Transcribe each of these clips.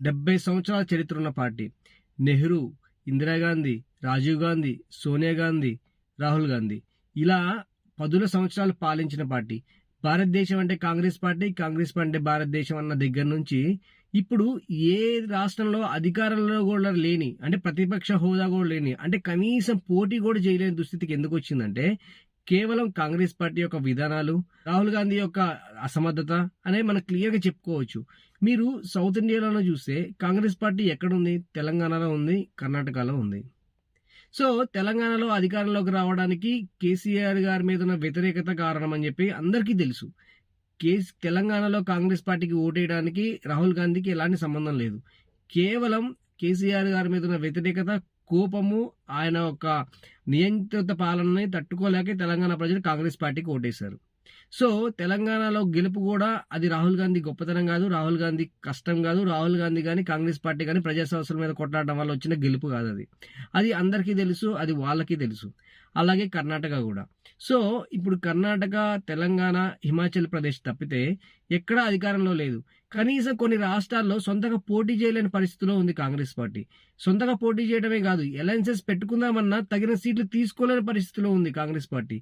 70 సంవత్సరాల చరిత్ర ఉన్న పార్టీ. నెహ్రూ, ఇందిరాగాంధీ, రాజీవ్ గాంధీ, సోనియా గాంధీ, రాహుల్ గాంధీ ఇలా 10 సంవత్సరాలు పాలించిన పార్టీ. భారతదేశం అంటే కాంగ్రెస్ పార్టీ, కాంగ్రెస్ పార్టీ అంటే భారతదేశం అన్న దగ్గర నుంచి ఇప్పుడు ఏ రాష్ట్రంలో అధికారంలో కూడా లేని, అంటే ప్రతిపక్ష హోదా కూడా లేని, అంటే కనీసం పోటీ కూడా చేయలేని దుస్థితికి ఎందుకు వచ్చిందంటే కేవలం కాంగ్రెస్ పార్టీ యొక్క విధానాలు, రాహుల్ గాంధీ యొక్క అసమర్థత అనే మనం క్లియర్గా చెప్పుకోవచ్చు. మీరు సౌత్ ఇండియాలో చూస్తే కాంగ్రెస్ పార్టీ ఎక్కడుంది? తెలంగాణలో ఉంది, కర్ణాటకలో ఉంది. సో తెలంగాణలో అధికారంలోకి రావడానికి కేసీఆర్ గారి మీద ఉన్న వ్యతిరేకత కారణం అని చెప్పి అందరికీ తెలుసు. తెలంగాణలో కాంగ్రెస్ పార్టీకి ఓటేయడానికి రాహుల్ గాంధీకి ఎలాంటి సంబంధం లేదు. కేవలం కేసీఆర్ గారి మీద ఉన్న వ్యతిరేకత, కోపము, ఆయన ఒక నియంత్రిత పాలనని తట్టుకోలేక తెలంగాణ ప్రజలు కాంగ్రెస్ పార్టీకి ఓటేశారు. సో తెలంగాణలో గెలుపు కూడా అది రాహుల్ గాంధీ గొప్పతనం కాదు, రాహుల్ గాంధీ కష్టం కాదు, రాహుల్ గాంధీ కానీ కాంగ్రెస్ పార్టీ కానీ ప్రజా సమస్యల మీద కొట్లాడడం వల్ల వచ్చిన గెలుపు కాదు. అది అందరికీ తెలుసు, అది వాళ్ళకి తెలుసు. అలాగే కర్ణాటక కూడా. సో ఇప్పుడు కర్ణాటక, తెలంగాణ, హిమాచల్ ప్రదేశ్ తప్పితే ఎక్కడా అధికారంలో లేదు. కనీసం కొన్ని రాష్ట్రాల్లో సొంతగా పోటీ చేయలేని పరిస్థితిలో ఉంది కాంగ్రెస్ పార్టీ. సొంతగా పోటీ చేయడమే కాదు, అలయన్సెస్ పెట్టుకుందామన్నా తగిన సీట్లు తీసుకోలేని పరిస్థితిలో ఉంది కాంగ్రెస్ పార్టీ.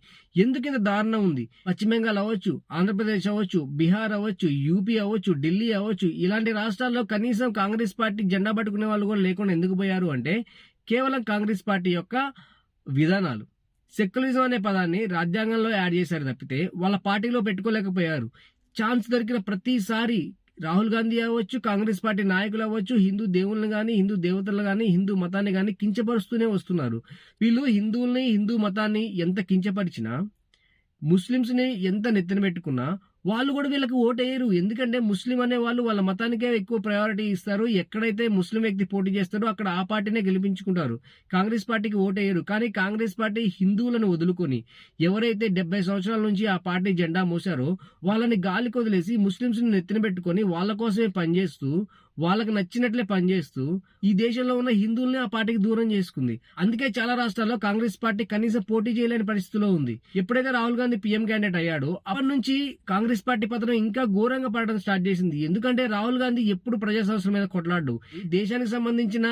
ఎందుకింత దారుణం ఉంది? పశ్చిమ బెంగాల్ అవ్వచ్చు, ఆంధ్రప్రదేశ్ అవ్వచ్చు, బీహార్ అవ్వచ్చు, యూపీ అవ్వచ్చు, ఢిల్లీ అవ్వచ్చు, ఇలాంటి రాష్ట్రాల్లో కనీసం కాంగ్రెస్ పార్టీ జెండా పట్టుకునే వాళ్ళు కూడా లేకుండా ఎందుకు పోయారు అంటే కేవలం కాంగ్రెస్ పార్టీ యొక్క విధానాలు. సెక్యులరిజం అనే పదాన్ని రాజ్యాంగంలో యాడ్ చేశారు తప్పితే వాళ్ళ పార్టీలో పెట్టుకోలేకపోయారు. ఛాన్స్ దొరికిన ప్రతిసారి రాహుల్ గాంధీ అవ్వచ్చు, కాంగ్రెస్ పార్టీ నాయకులు అవ్వచ్చు, హిందూ దేవుళ్ళని కానీ, హిందూ దేవతలను కానీ, హిందూ మతాన్ని కానీ కించపరుస్తూనే వస్తున్నారు. వీళ్ళు హిందువుల్ని, హిందూ మతాన్ని ఎంత కించపరిచినా, ముస్లిమ్స్ని ఎంత నెత్తిన పెట్టుకున్నా వాళ్ళు కూడా వీళ్ళకి ఓటేయరు. ఎందుకంటే ముస్లిం అనే వాళ్ళు వాళ్ళ మతానికే ఎక్కువ ప్రయారిటీ ఇస్తారు. ఎక్కడైతే ముస్లిం వ్యక్తి పోటీ చేస్తారో అక్కడ ఆ పార్టీనే గెలిపించుకుంటారు. కాంగ్రెస్ పార్టీకి ఓటేయరు. కానీ కాంగ్రెస్ పార్టీ హిందువులను వదులుకొని ఎవరైతే 70 సంవత్సరాల నుంచి ఆ పార్టీ జెండా మోసారో వాళ్ళని గాలికి వదిలేసి ముస్లింస్ని నెత్తిన పెట్టుకొని వాళ్ళ కోసమే పనిచేస్తూ, వాళ్ళకి నచ్చినట్లే పనిచేస్తూ ఈ దేశంలో ఉన్న హిందువుల్ని ఆ పార్టీకి దూరం చేసుకుంది. అందుకే చాలా రాష్ట్రాల్లో కాంగ్రెస్ పార్టీ కనీసం పోటీ చేయలేని పరిస్థితిలో ఉంది. ఎప్పుడైతే రాహుల్ గాంధీ పీఎం క్యాండిడేట్ అయ్యాడో అప్పటి నుంచి కాంగ్రెస్ పార్టీ పతనం ఇంకా ఘోరంగా పడడం స్టార్ట్ చేసింది. ఎందుకంటే రాహుల్ గాంధీ ఎప్పుడు ప్రజా సమస్యల మీద కొట్లాడు, దేశానికి సంబంధించిన,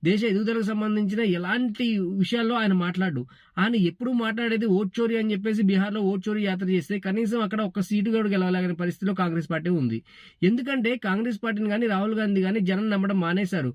దేశ ఎదుగుదలకు సంబంధించిన ఎలాంటి విషయాల్లో ఆయన మాట్లాడు. ఆయన ఎప్పుడు మాట్లాడేది ఓట్ చోరీ అని చెప్పేసి బీహార్లో ఓట్ చోరీ యాత్ర చేస్తే కనీసం అక్కడ ఒక్క సీటు కూడా గెలవలేని పరిస్థితిలో కాంగ్రెస్ పార్టీ ఉంది. ఎందుకంటే కాంగ్రెస్ పార్టీని కానీ రాహుల్ గాంధీ కానీ జనం నమ్మడం మానేశారు.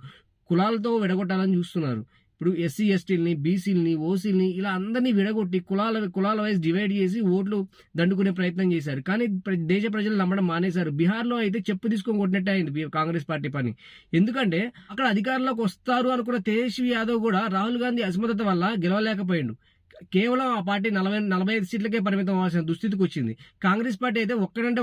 కులాలతో విడగొట్టాలని చూస్తున్నారు. ఇప్పుడు ఎస్సీ ఎస్టీలని, బీసీలని, ఓసీలని ఇలా అందరినీ విడగొట్టి కులాల వైజ్ డివైడ్ చేసి ఓట్లు దండుకునే ప్రయత్నం చేశారు. కానీ దేశ ప్రజలు నమ్మడం మానేశారు. బీహార్లో అయితే చెప్పు తీసుకొని కొట్టినట్టే అయింది కాంగ్రెస్ పార్టీ పని. ఎందుకంటే అక్కడ అధికారంలోకి వస్తారు అనుకున్న తేజస్వి యాదవ్ కూడా రాహుల్ గాంధీ అసమర్థత వల్ల గెలవలేకపోయాడు. కేవలం ఆ పార్టీ 45 సీట్లకే పరిమితం అవ్వాల్సిన దుస్థితికి వచ్చింది. కాంగ్రెస్ పార్టీ అయితే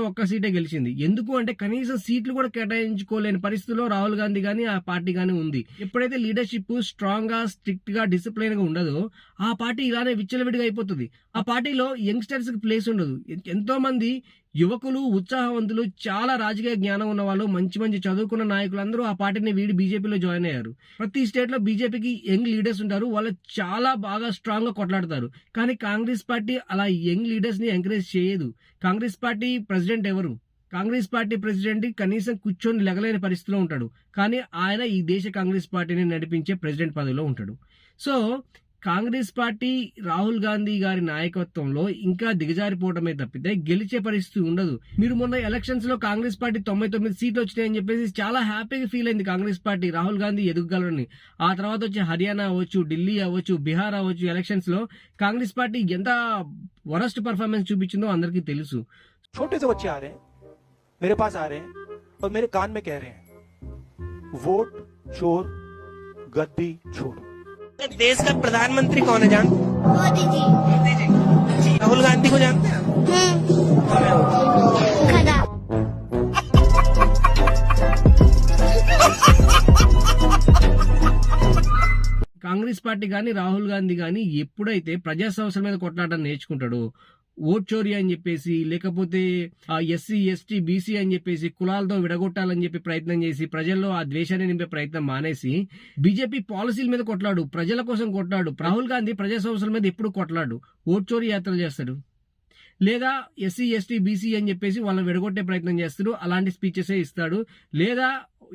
ఒక్క సీటే గెలిచింది. ఎందుకు అంటే కనీసం సీట్లు కూడా కేటాయించుకోలేని పరిస్థితిలో రాహుల్ గాంధీ కానీ ఆ పార్టీ కానీ ఉంది. ఎప్పుడైతే లీడర్షిప్ స్ట్రాంగ్ గా, స్ట్రిక్ట్ గా, డిసిప్లైన్ గా ఉండదో ఆ పార్టీ ఇలానే విచ్చలవిడిగా అయిపోతుంది. ఆ పార్టీలో యంగ్స్టర్స్ కి ప్లేస్ ఉండదు. ఎంతో మంది యువకులు, ఉత్సాహవంతులు, చాలా రాజకీయ జ్ఞానం ఉన్న వాళ్ళు, మంచి మంచి చదువుకున్న నాయకులందరూ ఆ పార్టీని వీడి బీజేపీలో జాయిన్ అయ్యారు. ప్రతి స్టేట్ లో బీజేపీకి యంగ్ లీడర్స్ ఉంటారు. వాళ్ళు చాలా బాగా స్ట్రాంగ్ గా కొట్లాడతారు. కానీ కాంగ్రెస్ పార్టీ అలా యంగ్ లీడర్స్ ని ఎంకరేజ్ చేయదు. కాంగ్రెస్ పార్టీ ప్రెసిడెంట్ ఎవరు? కాంగ్రెస్ పార్టీ ప్రెసిడెంట్ కనీసం కూర్చొని లెగలేని పరిస్థితిలో ఉంటాడు. కానీ ఆయన ఈ దేశ కాంగ్రెస్ పార్టీని నడిపించే ప్రెసిడెంట్ పదవిలో ఉంటాడు. సో కాంగ్రెస్ పార్టీ రాహుల్ గాంధీ గారి నాయకత్వంలో ఇంకా దిగజారిపోవడమే తప్పితే గెలిచే పరిస్థితి ఉండదు. మీరు మొన్న ఎలక్షన్స్ లో కాంగ్రెస్ పార్టీ 99 సీట్లు వచ్చినాయని చెప్పేసి చాలా హ్యాపీగా ఫీల్ అయింది కాంగ్రెస్ పార్టీ, రాహుల్ గాంధీ ఎదుగుగలరని. ఆ తర్వాత వచ్చి హర్యానా అవ్వచ్చు, ఢిల్లీ అవ్వచ్చు, బీహార్ అవ్వచ్చు, ఎలక్షన్స్ లో కాంగ్రెస్ పార్టీ ఎంత వరస్ట్ పర్ఫార్మెన్స్ చూపించిందో అందరికీ తెలుసు. छोटे से बच्चे आ रहे हैं, मेरे पास आ रहे हैं और मेरे कान में कह रहे हैं, वोट चोर, गद्दी छोड़ो। देश का प्रधानमंत्री कौन है जानते? मोदी जी। मोदी जी। राहुल गांधी को जानते हैं? खड़ा। కాంగ్రెస్ పార్టీ కానీ రాహుల్ గాంధీ కానీ ఎప్పుడైతే ప్రజా సమస్యల మీద కొట్లాడడం నేర్చుకుంటాడో, ఓట్ చోరీ అని చెప్పేసి, లేకపోతే ఎస్సీ ఎస్టీ బీసీ అని చెప్పేసి కులాలతో విడగొట్టాలని చెప్పి ప్రయత్నం చేసి ప్రజల్లో ఆ ద్వేషాన్ని నింపే ప్రయత్నం మానేసి బీజేపీ పాలసీల మీద కొట్లాడు, ప్రజల కోసం కొట్లాడు. రాహుల్ గాంధీ ప్రజా సమస్యల మీద ఎప్పుడు కొట్లాడు, ఓట్ చోరీ యాత్రలు చేస్తాడు, లేదా ఎస్సీ ఎస్టీ బీసీ అని చెప్పేసి వాళ్ళని విడగొట్టే ప్రయత్నం చేస్తాడు, అలాంటి స్పీచెసే ఇస్తాడు, లేదా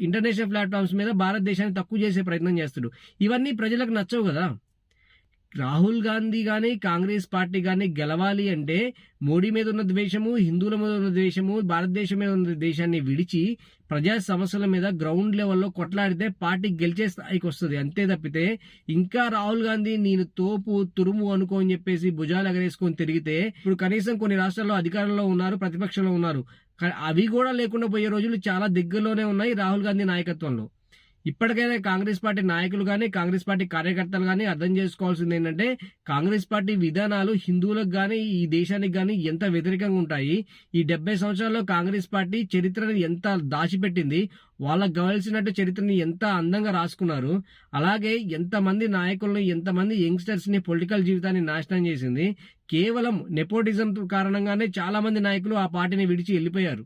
ఇంటర్నేషనల్ ప్లాట్ఫామ్స్ మీద భారతదేశాన్ని తక్కువ చేసే ప్రయత్నం చేస్తాడు. ఇవన్నీ ప్రజలకు నచ్చవు కదా. రాహుల్ గాంధీ కానీ కాంగ్రెస్ పార్టీ కానీ గెలవాలి అంటే మోడీ మీద ఉన్న ద్వేషము, హిందువుల మీద ఉన్న ద్వేషము, భారతదేశం మీద ఉన్న దేశాన్ని విడిచి ప్రజా సమస్యల మీద గ్రౌండ్ లెవెల్లో కొట్లాడితే పార్టీ గెలిచే స్థాయికి వస్తుంది. అంతే తప్పితే ఇంకా రాహుల్ గాంధీ నేను తోపు తురుము అనుకో అని చెప్పేసి భుజాలు ఎగరేసుకొని తిరిగితే, ఇప్పుడు కనీసం కొన్ని రాష్ట్రాల్లో అధికారంలో ఉన్నారు, ప్రతిపక్షంలో ఉన్నారు, అవి కూడా లేకుండా పోయే రోజులు చాలా దగ్గరలోనే ఉన్నాయి రాహుల్ గాంధీ నాయకత్వంలో. ఇప్పటికైనా కాంగ్రెస్ పార్టీ నాయకులు కానీ కాంగ్రెస్ పార్టీ కార్యకర్తలు కానీ అర్థం చేసుకోవాల్సింది ఏంటంటే, కాంగ్రెస్ పార్టీ విధానాలు హిందువులకు కానీ ఈ దేశానికి కానీ ఎంత వ్యతిరేకంగా ఉంటాయి. ఈ 70 సంవత్సరాల్లో కాంగ్రెస్ పార్టీ చరిత్రను ఎంత దాచిపెట్టింది, వాళ్ళకు కావాల్సినట్టు చరిత్రని ఎంత అందంగా రాసుకున్నారు, అలాగే ఎంతమంది నాయకులను, ఎంతమంది యంగ్స్టర్స్ ని పొలిటికల్ జీవితాన్ని నాశనం చేసింది. కేవలం నెపోటిజం కారణంగానే చాలా మంది నాయకులు ఆ పార్టీని విడిచి వెళ్ళిపోయారు.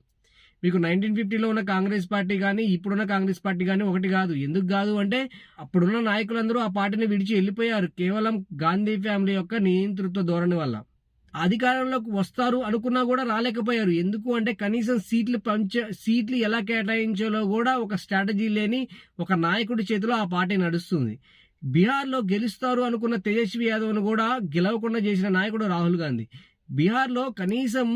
మీకు 1950లో ఉన్న కాంగ్రెస్ పార్టీ కానీ ఇప్పుడున్న కాంగ్రెస్ పార్టీ కానీ ఒకటి కాదు. ఎందుకు కాదు అంటే, అప్పుడున్న నాయకులందరూ ఆ పార్టీని విడిచి వెళ్ళిపోయారు కేవలం గాంధీ ఫ్యామిలీ యొక్క నియంతృత్వ ధోరణి వల్ల. అధికారంలోకి వస్తారు అనుకున్నా కూడా రాలేకపోయారు. ఎందుకు అంటే కనీసం సీట్లు ఎలా కేటాయించాలో కూడా ఒక స్ట్రాటజీ లేని ఒక నాయకుడి చేతిలో ఆ పార్టీ నడుస్తుంది. బీహార్లో గెలుస్తారు అనుకున్న తేజస్వి యాదవ్ను కూడా గెలవకుండా చేసిన నాయకుడు రాహుల్ గాంధీ. బీహార్లో కనీసం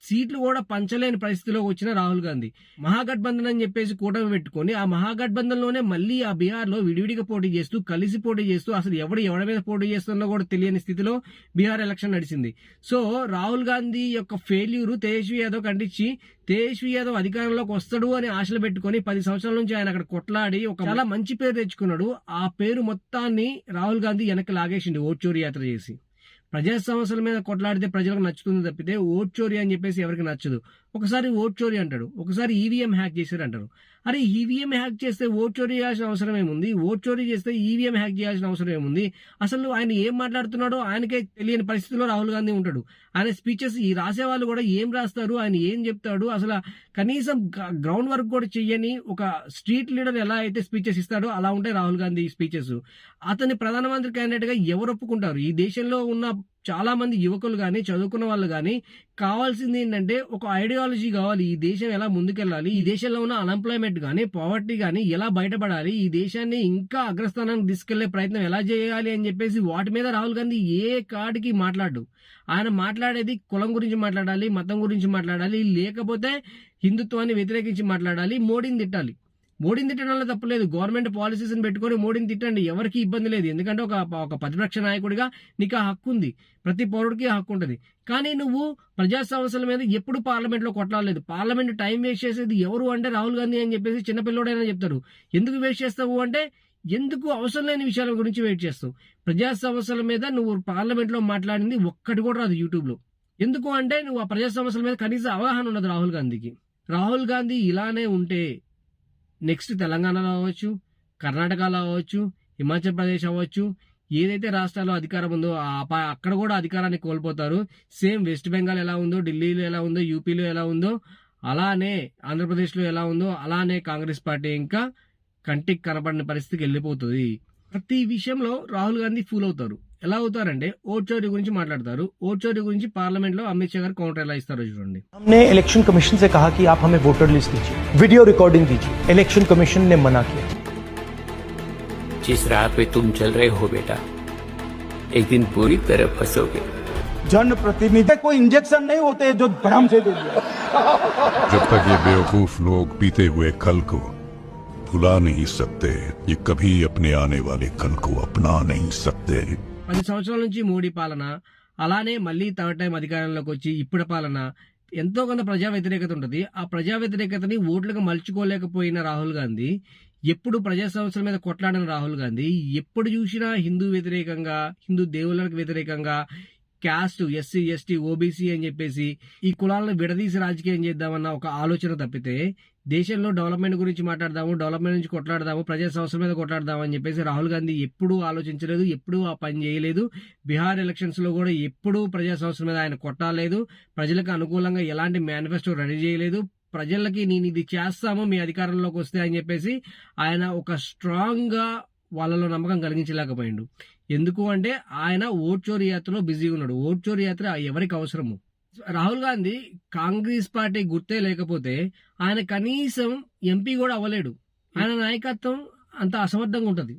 సీట్లు కూడా పంచలేని పరిస్థితిలో వచ్చిన రాహుల్ గాంధీ మహాగఠబంధన్ అని చెప్పేసి కూటమి పెట్టుకొని ఆ మహాగఠబంధన్లోనే మళ్ళీ ఆ బీహార్లో విడివిడిగా పోటీ చేస్తూ, కలిసి పోటీ చేస్తూ, అసలు ఎవరి మీద పోటీ చేస్తుందో కూడా తెలియని స్థితిలో బీహార్ ఎలక్షన్ నడిచింది. సో రాహుల్ గాంధీ యొక్క ఫెయిల్యూర్ తేజస్వి యాదవ్ కంటించి, తేజస్వి యాదవ్ అధికారంలోకి వస్తాడు అని ఆశలు పెట్టుకుని 10 సంవత్సరాల నుంచి ఆయన అక్కడ కొట్లాడి ఒక చాలా మంచి పేరు తెచ్చుకున్నాడు. ఆ పేరు మొత్తాన్ని రాహుల్ గాంధీ వెనక్కి లాగేసిండు ఓట్ చోరీ యాత్ర చేసి. ప్రజా సమస్యల మీద కొట్లాడితే ప్రజలకు నచ్చుతుంది తప్పితే ఓట్ చోరీ అని చెప్పేసి ఎవరికి నచ్చదు. ఒకసారి ఓట్ చోరీ అంటాడు, ఒకసారి ఈవీఎం హ్యాక్ చేశారు అంటారు. అరే ఈవీఎం హ్యాక్ చేస్తే ఓట్ చోరీ చేయాల్సిన అవసరం ఏముంది? ఓట్ చోరీ చేస్తే ఈవీఎం హ్యాక్ చేయాల్సిన అవసరం ఏముంది? అసలు ఆయన ఏం మాట్లాడుతున్నాడో ఆయనకే తెలియని పరిస్థితిలో రాహుల్ గాంధీ ఉంటాడు. ఆయన స్పీచెస్ ఈ రాసేవాళ్ళు కూడా ఏం రాస్తారు, ఆయన ఏం చెప్తాడు, అసలు కనీసం గ్రౌండ్ వర్క్ కూడా చెయ్యని ఒక స్ట్రీట్ లీడర్ ఎలా అయితే స్పీచెస్ ఇస్తాడో అలా ఉంటాయి రాహుల్ గాంధీ స్పీచెస్. అతన్ని ప్రధానమంత్రి క్యాండిడేట్ గా ఎవరు ఒప్పుకుంటారు? ఈ దేశంలో ఉన్న చాలా మంది యువకులు కానీ చదువుకున్న వాళ్ళు కానీ కావాల్సింది ఏంటంటే ఒక ఐడియాలజీ కావాలి. ఈ దేశం ఎలా ముందుకెళ్ళాలి, ఈ దేశంలో ఉన్న అన్ఎంప్లాయ్మెంట్ కానీ పావర్టీ కానీ ఎలా బయటపడాలి, ఈ దేశాన్ని ఇంకా అగ్రస్థానానికి తీసుకెళ్లే ప్రయత్నం ఎలా చేయాలి అని చెప్పేసి వాటి మీద రాహుల్ గాంధీ ఏ కాడికి మాట్లాడు. ఆయన మాట్లాడేది కులం గురించి మాట్లాడాలి, మతం గురించి మాట్లాడాలి, లేకపోతే హిందుత్వాన్ని వ్యతిరేకించి మాట్లాడాలి, మోడీని తిట్టాలి. మోడీని తిట్టడంలో తప్పలేదు. గవర్నమెంట్ పాలసీస్ పెట్టుకొని మోడీని తిట్టండి, ఎవరికి ఇబ్బంది లేదు. ఎందుకంటే ఒక ప్రతిపక్ష నాయకుడిగా నీకు ఆ హక్కు ఉంది, ప్రతి పౌరుడికి ఆ హక్కు ఉంటుంది. కానీ నువ్వు ప్రజా సమస్యల మీద ఎప్పుడు పార్లమెంట్ లో కొట్లాడలేదు. పార్లమెంట్ టైం వేస్ట్ చేసేది ఎవరు అంటే రాహుల్ గాంధీ అని చెప్పేసి చిన్నపిల్లోడైనా చెప్తారు. ఎందుకు వేస్ట్ చేస్తావు అంటే, ఎందుకు అవసరం లేని విషయాల గురించి వెయిట్ చేస్తావు. ప్రజా సమస్యల మీద నువ్వు పార్లమెంట్ లో మాట్లాడింది ఒక్కటి కూడా రాదు యూట్యూబ్ లో. ఎందుకు అంటే నువ్వు ఆ ప్రజా సమస్యల మీద కనీసం అవగాహన ఉండదు రాహుల్ గాంధీకి. రాహుల్ గాంధీ ఇలానే ఉంటే నెక్స్ట్ తెలంగాణలో అవ్వచ్చు, కర్ణాటకలో అవ్వచ్చు, హిమాచల్ ప్రదేశ్ అవ్వచ్చు, ఏదైతే రాష్ట్రాల్లో అధికారం ఉందో అక్కడ కూడా అధికారాన్ని కోల్పోతారు. సేమ్ వెస్ట్ బెంగాల్ ఎలా ఉందో, ఢిల్లీలో ఎలా ఉందో, యూపీలో ఎలా ఉందో, అలానే ఆంధ్రప్రదేశ్లో ఎలా ఉందో అలానే కాంగ్రెస్ పార్టీ ఇంకా కంటికి కనపడిన పరిస్థితికి వెళ్ళిపోతుంది. ప్రతి విషయంలో రాహుల్ గాంధీ ఫూల్ అవుతారు. ఎలా అవుతారంటే ఓట్ చోరీ గురించి మాట్లాడతారు. ఓట్ చోరీ గురించి పార్లమెంట్ లో అమిత్ షా గారు కౌంటర్ ఎలా ఇస్తారో చూడండి. हमने इलेक्शन कमीशन से कहा कि आप हमें वोटर लिस्ट दीजिए, वीडियो रिकॉर्डिंग दीजिए. इलेक्शन कमीशन ने मना किया. जिस राह पे तुम चल रहे हो बेटा, एक दिन पूरी तरह फंसोगे. जनप्रतिनिधि कोई इंजेक्शन नहीं होते जो भ्रम से दे दिया. जब तक ये बेवकूफ लोग बीते हुए कल को भुला नहीं सकते, ये कभी अपने आने वाले कल को अपना नहीं सकते. 10 సంవత్సరాల నుంచి మోడీ పాలన, అలానే మళ్ళీ థర్డ్ టైం అధికారంలోకి వచ్చి ఇప్పుడు పాలన, ఎంతో కొంత ప్రజా వ్యతిరేకత ఉంటుంది. ఆ ప్రజా వ్యతిరేకతని ఓట్లుగా మలుచుకోలేకపోయిన రాహుల్ గాంధీ, ఎప్పుడు ప్రజా సమస్యల మీద కొట్లాడిన రాహుల్ గాంధీ, ఎప్పుడు చూసినా హిందూ వ్యతిరేకంగా, హిందూ దేవుళ్ళకు వ్యతిరేకంగా, క్యాస్ట్, ఎస్సీ ఎస్టీ ఓబీసీ అని చెప్పేసి ఈ కులాలను విడదీసి రాజకీయం చేద్దామన్న ఒక ఆలోచన తప్పితే, దేశంలో డెవలప్మెంట్ గురించి మాట్లాడదాము, డెవలప్మెంట్ నుంచి కొట్లాడదాము, ప్రజా సమస్యల మీద కొట్లాడదాము అని చెప్పేసి రాహుల్ గాంధీ ఎప్పుడూ ఆలోచించలేదు, ఎప్పుడూ ఆ పని చేయలేదు. బీహార్ ఎలక్షన్స్ లో కూడా ఎప్పుడూ ప్రజా సమస్యల మీద ఆయన కొట్టాలేదు. ప్రజలకు అనుకూలంగా ఎలాంటి మేనిఫెస్టో రెడీ చేయలేదు. ప్రజలకి నేను ఇది చేస్తాము మీ అధికారంలోకి వస్తే అని చెప్పేసి ఆయన ఒక స్ట్రాంగ్ గా వాళ్ళలో నమ్మకం కలిగించలేకపోయిండు. ఎందుకు అంటే ఆయన ఓట్ చోరీ యాత్రలో బిజీగా ఉన్నాడు. ఓట్ చోరీ యాత్ర ఎవరికి అవసరము? రాహుల్ గాంధీ కాంగ్రెస్ పార్టీ గుర్తే లేకపోతే ఆయన కనీసం ఎంపీ కూడా అవ్వలేడు. ఆయన నాయకత్వం అంత అసమర్థంగా ఉంటది.